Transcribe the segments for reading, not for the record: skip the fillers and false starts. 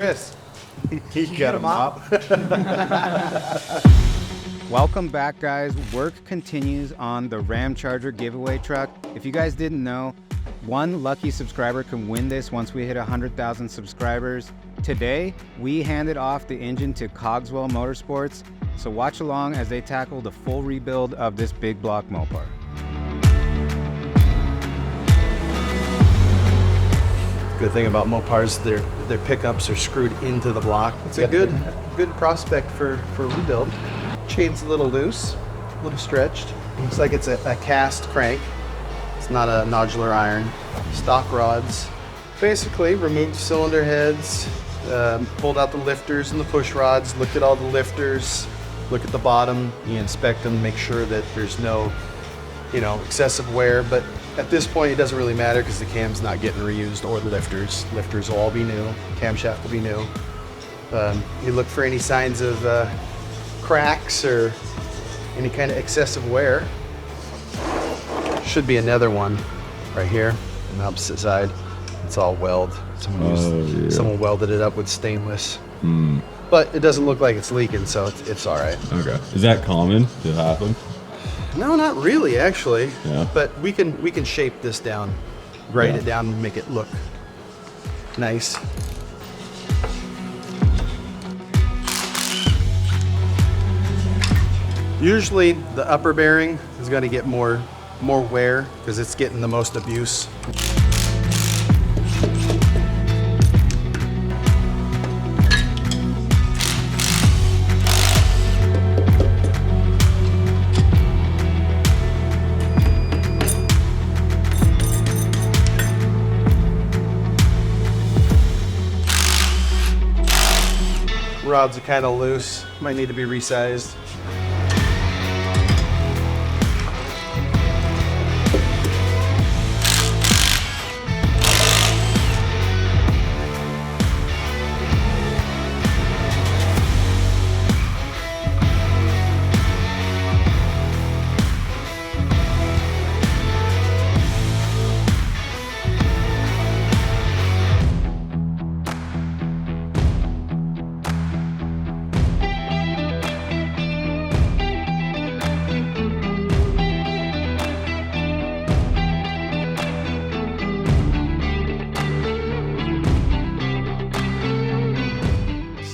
Chris, He got him up. Welcome back, guys. Work continues on the Ramcharger giveaway truck. If you guys didn't know, one lucky subscriber can win this once we hit 100,000 subscribers. Today, we handed off the engine to Cogswell Motorsports, so watch along as they tackle the full rebuild of this big block Mopar. Good thing about Mopars, their pickups are screwed into the block. it's a good prospect for rebuild. Chain's a little loose, a little stretched. Looks like it's a cast crank. It's not a nodular iron. Stock rods. Basically, removed cylinder heads, pulled out the lifters and the push rods, looked at all the lifters, look at the bottom, you inspect them, make sure that there's no, excessive wear. But at this point, it doesn't really matter because the cam's not getting reused or the lifters. Lifters will all be new. Camshaft will be new. You look for any signs of cracks or any kind of excessive wear. Should be another one right here on the opposite side. It's all weld. Someone welded it up with stainless. But it doesn't look like it's leaking, so it's all right. Okay. Is that common to happen? No, not really, actually. Yeah. But we can shape this down, grind it down, and make it look nice. Usually, the upper bearing is going to get more wear because it's getting the most abuse. Rods are kind of loose, might need to be resized.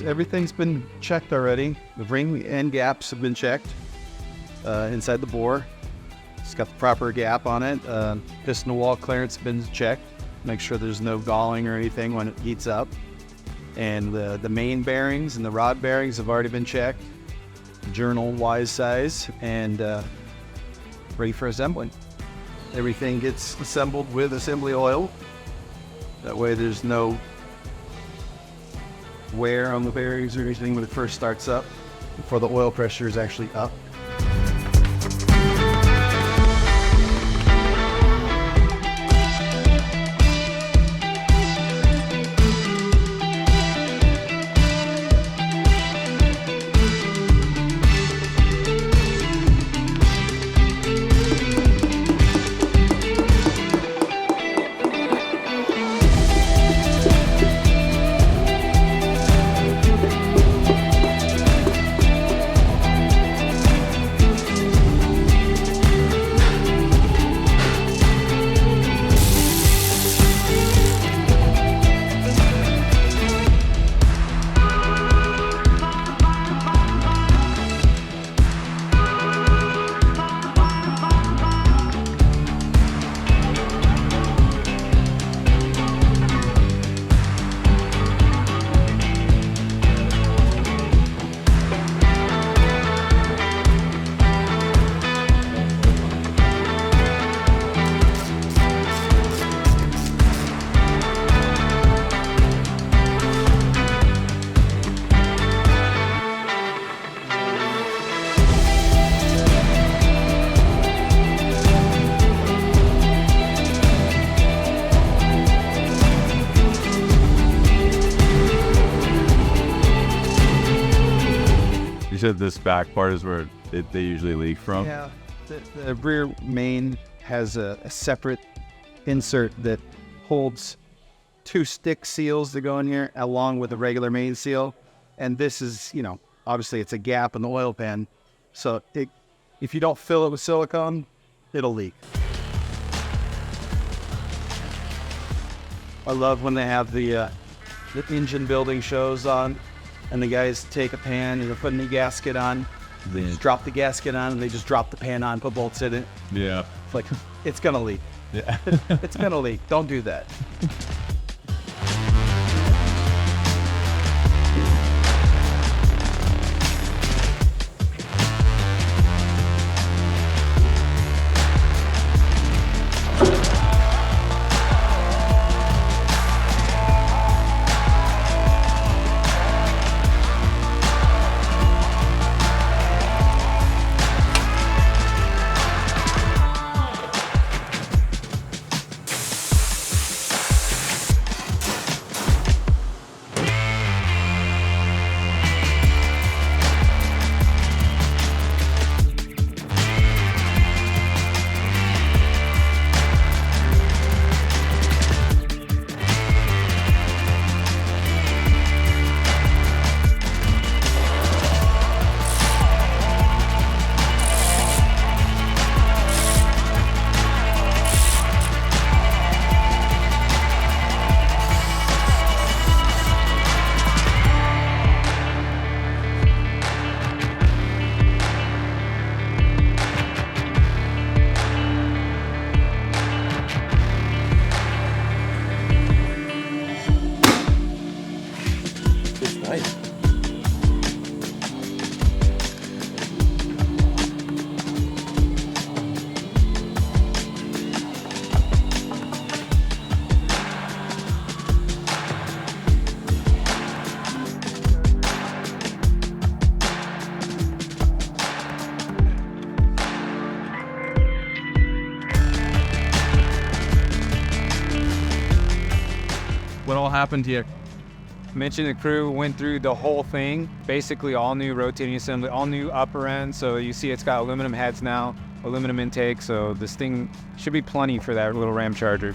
Everything's been checked already. The ring end gaps have been checked inside the bore. It's got the proper gap on it. Piston wall clearance has been checked. Make sure there's no galling or anything when it heats up. And the main bearings and the rod bearings have already been checked. Journal wise size and ready for assembling. Everything gets assembled with assembly oil. That way there's no wear on the bearings or anything when it first starts up before the oil pressure is actually up. You said this back part is where they usually leak from? Yeah, the rear main has a separate insert that holds 2 stick seals that go in here along with the regular main seal. And this is, you know, obviously it's a gap in the oil pan. So if you don't fill it with silicone, it'll leak. I love when they have the engine building shows on and the guys take a pan and they're putting the gasket on. They just drop the gasket on and they just drop the pan on, put bolts in it. Yeah. It's like, it's gonna leak. Yeah. It's gonna leak. Don't do that. What all happened here? Mitch and the crew went through the whole thing, basically all new rotating assembly, all new upper end. So you see it's got aluminum heads now, aluminum intake. So this thing should be plenty for that little Ramcharger.